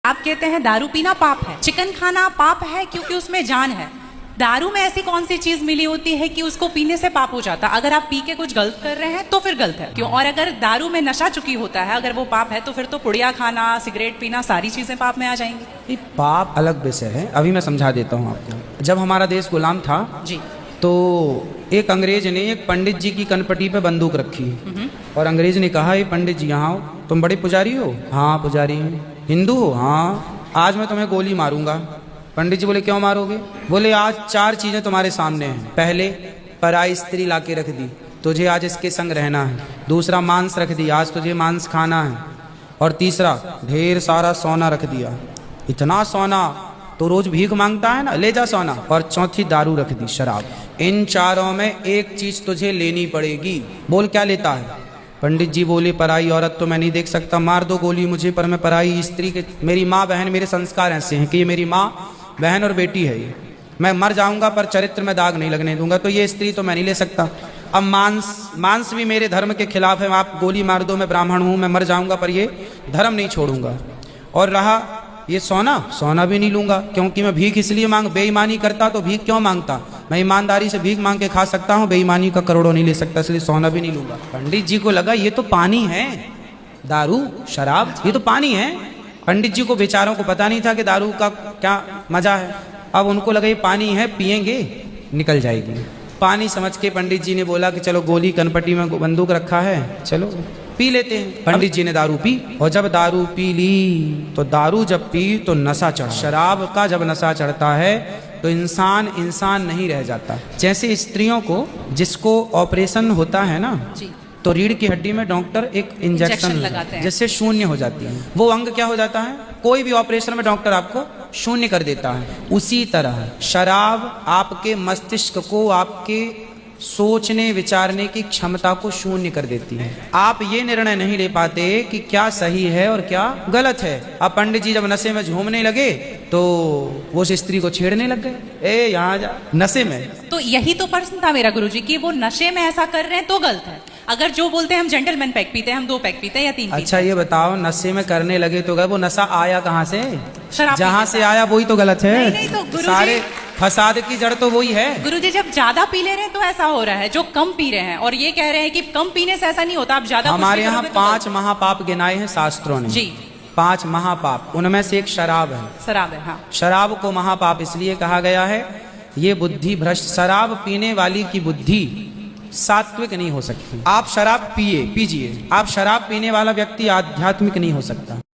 आप कहते हैं दारू पीना पाप है, चिकन खाना पाप है क्योंकि उसमें जान है। दारू में ऐसी कौन सी चीज मिली होती है कि उसको पीने से पाप हो जाता? अगर आप पी के कुछ गलत कर रहे हैं तो फिर गलत है क्यों? और अगर दारू में नशा चुकी होता है, अगर वो पाप है तो फिर तो पुड़िया खाना, सिगरेट पीना, सारी चीजें पाप में आ जाएंगी। पाप अलग विषय है, अभी मैं समझा देता हूँ आपको। जब हमारा देश गुलाम था जी, तो एक अंग्रेज ने एक पंडित जी की कनपटी पे बंदूक रखी और अंग्रेज ने कहा, ये पंडित जी यहाँ आओ, तुम बड़े पुजारी हो? हाँ पुजारी हैं। हिंदू हो? हाँ। आज मैं तुम्हें गोली मारूंगा। पंडित जी बोले, क्यों मारोगे? बोले, आज 4 चीजें तुम्हारे सामने हैं। पहले, पराई स्त्री लाके रख दी, तुझे आज इसके संग रहना है। दूसरा, मांस रख दी, आज तुझे मांस खाना है। और तीसरा, ढेर सारा सोना रख दिया। इतना सोना तो रोज भीख मांगता है ना, ले जा सोना। और चौथी, दारू रख दी, शराब। इन चारों में एक चीज तुझे लेनी पड़ेगी। बोल, क्या लेता है? पंडित जी बोले, पराई औरत तो मैं नहीं देख सकता, मार दो गोली मुझे, पर मैं पराई स्त्री के, मेरी माँ बहन, मेरे संस्कार ऐसे हैं कि ये मेरी माँ बहन और बेटी है, ये मैं मर जाऊंगा पर चरित्र में दाग नहीं लगने दूंगा, तो ये स्त्री तो मैं नहीं ले सकता। अब मांस भी मेरे धर्म के खिलाफ है, आप गोली मार दो, मैं ब्राह्मण हूँ, मैं मर जाऊंगा पर ये धर्म नहीं छोड़ूंगा। और रहा ये सोना भी नहीं लूंगा, क्योंकि मैं भीख इसलिए बेईमानी करता तो भीख क्यों मांगता? मैं ईमानदारी से भीख मांग के खा सकता हूँ, बेईमानी का करोड़ों नहीं ले सकता, इसलिए सोना भी नहीं लूंगा। पंडित जी को लगा ये तो पानी है, दारू शराब ये तो पानी है। पंडित जी को बेचारों को पता नहीं था कि दारू का क्या मजा है। अब उनको लगा ये पानी है, पिएंगे निकल जाएगी। पानी समझ के पंडित जी ने बोला कि चलो, गोली कनपटी में बंदूक रखा है, चलो पी लेते हैं। पंडित जी ने दारू पी, और जब दारू पी ली तो दारू जब पी तो नशा चढ़ा। शराब का जब नशा चढ़ता है तो इंसान नहीं रह जाता। जैसे स्त्रियों को, जिसको ऑपरेशन होता है ना जी, तो रीढ़ की हड्डी में डॉक्टर एक इंजेक्शन लगाते हैं, जिससे शून्य हो जाती है। वो अंग क्या हो जाता है? कोई भी ऑपरेशन में डॉक्टर आपको शून्य कर देता है। उसी तरह शराब आपके मस्तिष्क को, आपके सोचने विचारने की क्षमता को शून्य कर देती है। आप ये निर्णय नहीं ले पाते कि क्या सही है और क्या गलत है। अब पंडित जी जब नशे में झूमने लगे तो वो उस स्त्री को छेड़ने लग गए, ए यहाँ जा, नशे में। तो यही तो प्रश्न था मेरा गुरुजी कि वो नशे में ऐसा कर रहे हैं तो गलत है। अगर जो बोलते हैं हम जेंटलमैन पैक पीते हैं, हम 2 पैक पीते हैं या 3 पीते हैं। अच्छा ये बताओ, नशे में करने लगे तो गए, वो नशा आया कहाँ से? शराब जहाँ से आया वही तो गलत है। नहीं तो गुरुजी, सारे फसाद की जड़ तो वही है। गुरुजी जब ज्यादा पी ले रहे हैं तो ऐसा हो रहा है, जो कम पी रहे हैं और ये कह रहे हैं कि कम पीने से ऐसा नहीं होता, आप ज्यादा। हमारे यहाँ 5 महापाप गिनाए हैं शास्त्रों ने जी, 5 महापाप, उनमें से एक शराब है। शराब है, हाँ। शराब को महापाप इसलिए कहा गया है, ये बुद्धि भ्रष्ट, शराब पीने वाली की बुद्धि सात्विक नहीं हो सकती। आप शराब पीजिए, आप शराब पीने वाला व्यक्ति आध्यात्मिक नहीं हो सकता।